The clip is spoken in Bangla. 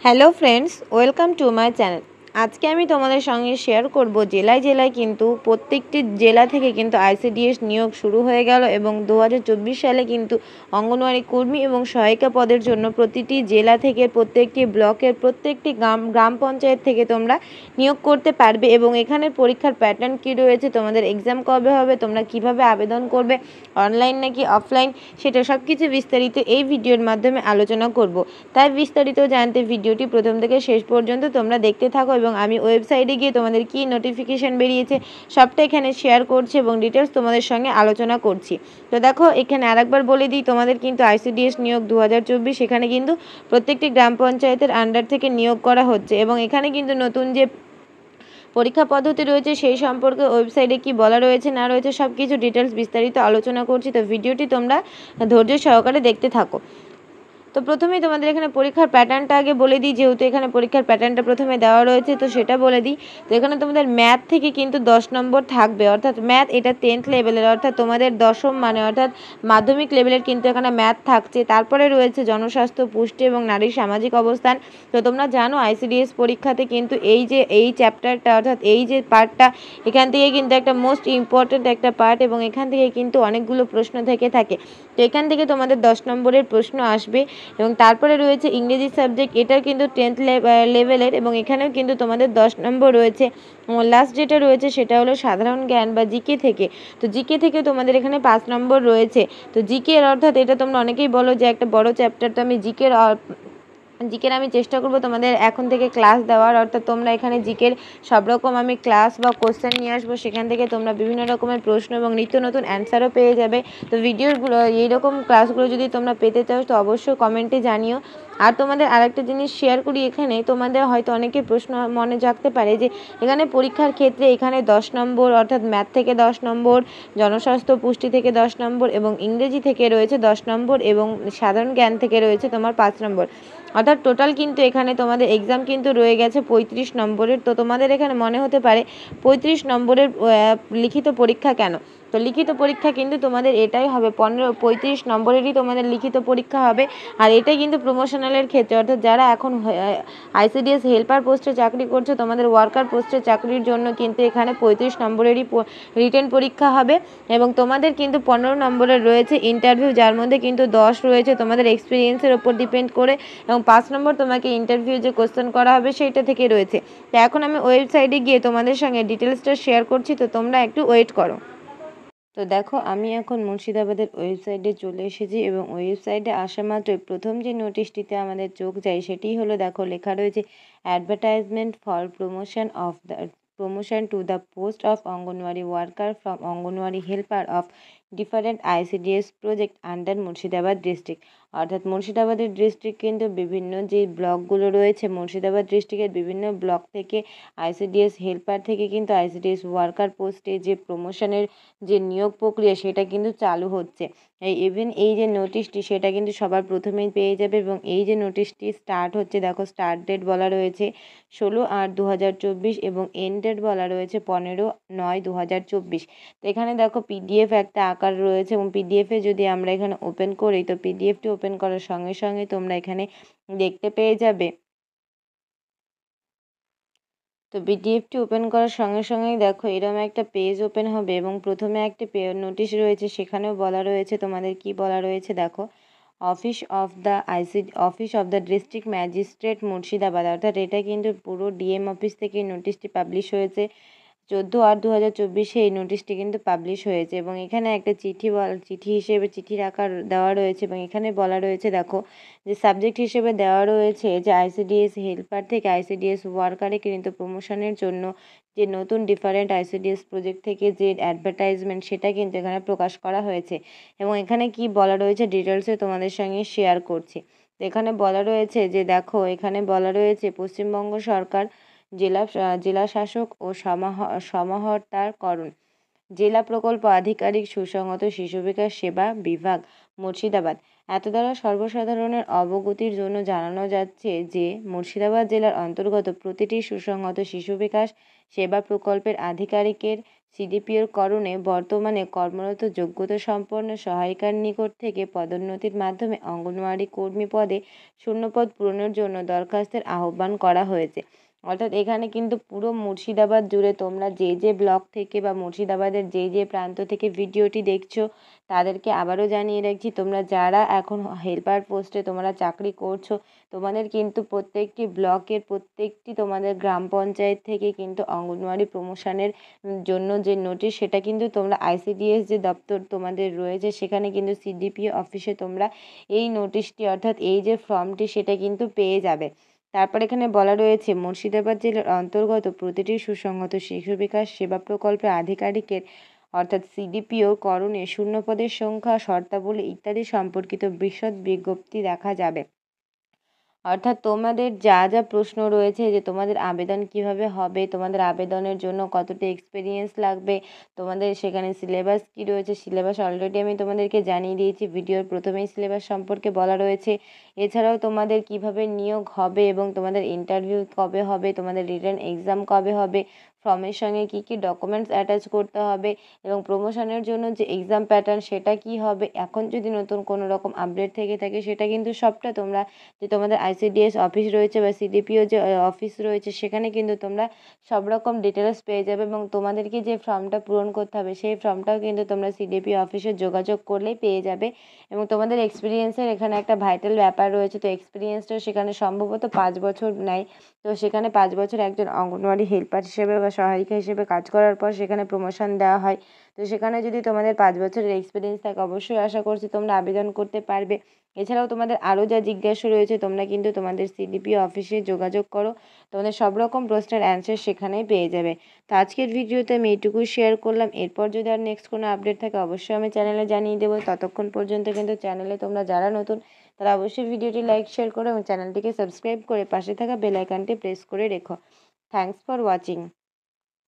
Hello friends, welcome to my channel. আজকে আমি তোমাদের সঙ্গে শেয়ার করব জেলায় জেলায় কিন্তু প্রত্যেকটি জেলা থেকে কিন্তু আইসিডিএস নিয়োগ শুরু হয়ে গেল এবং 2024 সালে কিন্তু অঙ্গনওয়াড়ি কর্মী এবং সহায়িকা পদের জন্য প্রতিটি জেলা থেকে প্রত্যেকটি ব্লকের প্রত্যেকটি গ্রাম পঞ্চায়েত থেকে তোমরা নিয়োগ করতে পারবে এবং এখানের পরীক্ষার প্যাটার্ন কী রয়েছে, তোমাদের এক্সাম কবে হবে, তোমরা কিভাবে আবেদন করবে, অনলাইন নাকি অফলাইন, সেটা সব কিছু বিস্তারিত এই ভিডিওর মাধ্যমে আলোচনা করব। তাই বিস্তারিত জানতে ভিডিওটি প্রথম থেকে শেষ পর্যন্ত তোমরা দেখতে থাকো এবং আমি ওয়েবসাইটে গিয়ে তোমাদের কি নোটিফিকেশান বেরিয়েছে সবটা এখানে শেয়ার করছি এবং ডিটেলস তোমাদের সঙ্গে আলোচনা করছি। তো দেখো, এখানে আরেকবার বলে দিই, তোমাদের কিন্তু আইসিডিএস নিয়োগ 2024 এখানে কিন্তু প্রত্যেকটি গ্রাম পঞ্চায়েতের আন্ডার থেকে নিয়োগ করা হচ্ছে এবং এখানে কিন্তু নতুন যে পরীক্ষা পদ্ধতি রয়েছে সেই সম্পর্কে ওয়েবসাইটে কি বলা রয়েছে না রয়েছে সব কিছু ডিটেলস বিস্তারিত আলোচনা করছি। তো ভিডিওটি তোমরা ধৈর্য সহকারে দেখতে থাকো। তো প্রথমেই তোমাদের এখানে পরীক্ষার প্যাটার্নটা আগে বলে দিই, যেহেতু এখানে পরীক্ষার প্যাটার্নটা প্রথমে দেওয়া রয়েছে তো সেটা বলে দিই। তো এখানে তোমাদের ম্যাথ থেকে কিন্তু 10 নম্বর থাকবে, অর্থাৎ ম্যাথ এটা 10th লেভেলের, অর্থাৎ তোমাদের দশম মানে অর্থাৎ মাধ্যমিক লেভেলের কিন্তু এখানে ম্যাথ থাকছে। তারপরে রয়েছে জনস্বাস্থ্য, পুষ্টি এবং নারীর সামাজিক অবস্থান। তো তোমরা জানো আইসিডিএস পরীক্ষাতে কিন্তু এই চ্যাপ্টারটা অর্থাৎ এই যে পার্টটা, এখান থেকে কিন্তু একটা মোস্ট ইম্পর্ট্যান্ট একটা পার্ট এবং এখান থেকে কিন্তু অনেকগুলো প্রশ্ন থেকে থাকে। তো এখান থেকে তোমাদের 10 নম্বরের প্রশ্ন আসবে এবং তারপরে রয়েছে ইংরেজি সাবজেক্ট, এটাও কিন্তু 10th লেভেলের এবং এখানেও কিন্তু তোমাদের 10 নম্বর রয়েছে। লাস্ট যেটা রয়েছে সেটা হলো সাধারণ জ্ঞান বা জিকে থেকে। তো জিকে থেকে তোমাদের এখানে 5 নম্বর রয়েছে। তো জিকের অর্থাৎ এটা তোমরা অনেকেই বলো যে একটা বড় চ্যাপ্টার, তো আমি জিকের আমি চেষ্টা করব তোমাদের এখন থেকে ক্লাস দেওয়ার, অর্থাৎ তোমরা এখানে জিকের সব রকম আমি ক্লাস বা কোশ্চেন নিয়ে আসবো, সেখান থেকে তোমরা বিভিন্ন রকমের প্রশ্ন এবং নিত্য নতুন অ্যান্সারও পেয়ে যাবে। তো ভিডিওগুলো এইরকম ক্লাসগুলো যদি তোমরা পেতে চাও তো অবশ্যই কমেন্টে জানিও। আর তোমাদের আরেকটা জিনিস শেয়ার করি, এখানে তোমাদের হয়তো অনেকের প্রশ্ন মনে জাগতে পারে যে এখানে পরীক্ষার ক্ষেত্রে এখানে 10 নম্বর অর্থাৎ ম্যাথ থেকে 10 নম্বর, জনস্বাস্থ্য পুষ্টি থেকে 10 নম্বর এবং ইংরেজি থেকে রয়েছে 10 নম্বর এবং সাধারণ জ্ঞান থেকে রয়েছে তোমার 5 নম্বর, অর্থাৎ টোটাল কিন্তু এখানে তোমাদের এক্সাম কিন্তু রয়ে গেছে 35 নম্বরের। তো তোমাদের এখানে মনে হতে পারে 35 নম্বরের লিখিত পরীক্ষা কেন? তো লিখিত পরীক্ষা কিন্তু তোমাদের এটাই হবে, 35 নম্বরেরই তোমাদের লিখিত পরীক্ষা হবে। আর এটাই কিন্তু প্রমোশনালের ক্ষেত্রে, অর্থাৎ যারা এখন আইসিডিএস হেল্পার পোস্টে চাকরি করছে, তোমাদের ওয়ার্কার পোস্টে চাকরির জন্য কিন্তু এখানে 35 নম্বরেরই রিটেন পরীক্ষা হবে এবং তোমাদের কিন্তু 15 নম্বরের রয়েছে ইন্টারভিউ, যার মধ্যে কিন্তু 10 রয়েছে তোমাদের এক্সপিরিয়েন্সের ওপর ডিপেন্ড করে এবং 5 নম্বর তোমাকে ইন্টারভিউ যে কোশ্চেন করা হবে সেইটা থেকে রয়েছে। তো এখন আমি ওয়েবসাইটে গিয়ে তোমাদের সঙ্গে ডিটেলসটা শেয়ার করছি, তো তোমরা একটু ওয়েট করো। তো দেখো, আমি এখন মুর্শিদাবাদের ওয়েবসাইটে চলে এসেছি এবং ওয়েবসাইটে আসা মাত্রই প্রথম যে নোটিশটিতে আমাদের চোখ যায় সেটি হলো, দেখো লেখা রয়েছে advertisement for promotion to the post of anganwadi worker from anganwadi helper of different ICDS project under Murshidabad district. অর্থাৎ মুর্শিদাবাদের ডিস্ট্রিক্ট কিন্তু বিভিন্ন যে ব্লকগুলো রয়েছে, মুর্শিদাবাদ ডিস্ট্রিক্টের বিভিন্ন ব্লক থেকে আইসিডিএস হেল্পার থেকে কিন্তু আইসিডিএস ওয়ার্কার পোস্টে যে প্রমোশনের যে নিয়োগ প্রক্রিয়া সেটা কিন্তু চালু হচ্ছে। এই যে নোটিশটি সেটা কিন্তু সবার প্রথমেই পেয়ে যাবে এবং এই যে নোটিশটি স্টার্ট হচ্ছে, দেখো স্টার্ট ডেট বলা রয়েছে 16/8/2024 এবং এন্ড ডেট বলা রয়েছে 15/9/2024। তো এখানে দেখো পিডিএফ একটা আকার রয়েছে এবং পিডিএফে যদি আমরা এখানে ওপেন করি তো পিডিএফটি ওপেন করার সঙ্গে সঙ্গে তোমরা এখানে দেখতে পেয়ে যাবে। তো পিডিএফটি ওপেন করার সঙ্গে সঙ্গেই দেখো এরকম একটা পেজ ওপেন হবে এবং প্রথমে একটা নোটিশ রয়েছে, সেখানেও বলা রয়েছে তোমাদের কি বলা রয়েছে, দেখো office of the district magistrate Murshidabad, অর্থাৎ এটা কিন্তু পুরো ডিএম অফিস থেকে নোটিশটি পাবলিশ হয়েছে। 14/8/2024 এই নোটিশটি কিন্তু পাবলিশ হয়েছে এবং এখানে একটা চিঠি হিসেবে চিঠির আকার দেওয়া রয়েছে এবং এখানে বলা রয়েছে, দেখো যে সাবজেক্ট হিসেবে দেওয়া রয়েছে যে আইসিডিএস হেল্পার থেকে আইসিডিএস ওয়ার্কারে কিন্তু প্রমোশনের জন্য যে নতুন ডিফারেন্ট আইসিডিএস প্রজেক্ট থেকে যে অ্যাডভার্টাইজমেন্ট সেটা কিন্তু এখানে প্রকাশ করা হয়েছে এবং এখানে কি বলা রয়েছে ডিটেলসে তোমাদের সঙ্গে শেয়ার করছি। তো এখানে বলা রয়েছে যে দেখো, এখানে বলা রয়েছে পশ্চিমবঙ্গ সরকার জেলা শাসক ও সমাহর্তাকরণ জেলা প্রকল্প আধিকারিক সুসংহত শিশু বিকাশ সেবা বিভাগ মুর্শিদাবাদ এত দ্বারা সর্বসাধারণের অবগতির জন্য জানানো যাচ্ছে যে মুর্শিদাবাদ জেলার অন্তর্গত প্রতিটি সুসংহত শিশু বিকাশ সেবা প্রকল্পের আধিকারিকের সিডিপিওর করণে বর্তমানে কর্মরত যোগ্যতা সম্পন্ন সহায়িকার নিকট থেকে পদোন্নতির মাধ্যমে অঙ্গনওয়াড়ি কর্মী পদে শূন্যপদ পূরণের জন্য দরখাস্তের আহ্বান করা হয়েছে। অর্থাৎ এখানে কিন্তু পুরো মুর্শিদাবাদ জুড়ে তোমরা যে ব্লক থেকে বা মুর্শিদাবাদের যে প্রান্ত থেকে ভিডিওটি দেখছো তাদেরকে আবারও জানিয়ে রাখছি, তোমরা যারা এখন হেল্পার পোস্টে তোমরা চাকরি করছো তোমাদের কিন্তু প্রত্যেকটি ব্লকের প্রত্যেকটি তোমাদের গ্রাম পঞ্চায়েত থেকে কিন্তু অঙ্গনওয়াড়ি প্রমোশনের জন্য যে নোটিশ সেটা কিন্তু তোমরা আইসিডিএস যে দপ্তর তোমাদের রয়েছে সেখানে কিন্তু সিডিপিও অফিসে তোমরা এই নোটিশটি অর্থাৎ এই যে ফর্মটি সেটা কিন্তু পেয়ে যাবে। তারপর এখানে বলা রয়েছে মুর্শিদাবাদ জেলার অন্তর্গত প্রতিটি সুসংহত শিশু বিকাশ সেবা প্রকল্পের আধিকারিকের অর্থাৎ সিডিপিও করণে শূন্যপদের সংখ্যা শর্তাবলী ইত্যাদি সম্পর্কিত বিশদ বিজ্ঞপ্তি দেখা যাবে। অর্থাৎ তোমাদের যা প্রশ্ন রয়েছে যে তোমাদের আবেদন কিভাবে হবে, তোমাদের আবেদনের জন্য কতটা এক্সপিরিয়েন্স লাগবে, তোমাদের সেখানে সিলেবাস কী রয়েছে, সিলেবাস অলরেডি আমি তোমাদেরকে জানিয়ে দিয়েছি, ভিডিওর প্রথমেই সিলেবাস সম্পর্কে বলা রয়েছে। এছাড়াও তোমাদের কিভাবে নিয়োগ হবে এবং তোমাদের ইন্টারভিউ কবে হবে, তোমাদের রিটেন এক্সাম কবে হবে, ফর্মের সঙ্গে কী কী ডকুমেন্টস অ্যাটাচ করতে হবে এবং প্রমোশনের জন্য যে এক্সাম প্যাটার্ন সেটা কী হবে, এখন যদি নতুন কোনো রকম আপডেট থেকে থাকে সেটা কিন্তু সবটা তোমরা যে তোমাদের আইসিডিএস অফিস রয়েছে বা সিডিপিও যে অফিস রয়েছে সেখানে কিন্তু তোমরা সব রকম ডিটেলস পেয়ে যাবে এবং তোমাদেরকে যে ফর্মটা পূরণ করতে হবে সেই ফর্মটাও কিন্তু তোমরা সিডিপিও অফিসে যোগাযোগ করলেই পেয়ে যাবে। এবং তোমাদের এক্সপিরিয়েন্সের এখানে একটা ভাইটাল ব্যাপার রয়েছে, তো এক্সপিরিয়েন্সটা সেখানে সম্ভবত 5 বছর নেয়, তো সেখানে 5 বছর একজন অঙ্গনওয়াড়ি হেল্পার হিসেবে বা সহায়িকা হিসেবে কাজ করার পর সেখানে প্রমোশন দেওয়া হয়। তো সেখানে যদি তোমাদের 5 বছরের এক্সপিরিয়েন্স থাকে অবশ্যই আশা করছি তোমরা আবেদন করতে পারবে। এছাড়াও তোমাদের আরও যা জিজ্ঞাসা রয়েছে তোমরা কিন্তু তোমাদের সিডিপিও অফিসে যোগাযোগ করো, তোমাদের সব রকম প্রশ্নের অ্যান্সার সেখানেই পেয়ে যাবে। তো আজকের ভিডিওতে আমি এইটুকুই শেয়ার করলাম, এরপর যদি আর নেক্সট কোনো আপডেট থাকে অবশ্যই আমি চ্যানেলে জানিয়ে দেবো। ততক্ষণ পর্যন্ত কিন্তু চ্যানেলে তোমরা যারা নতুন তারা অবশ্যই ভিডিওটি লাইক শেয়ার করো এবং চ্যানেলটিকে সাবস্ক্রাইব করে পাশে থাকা বেল আইকনটি প্রেস করে রেখো। Thanks for watching.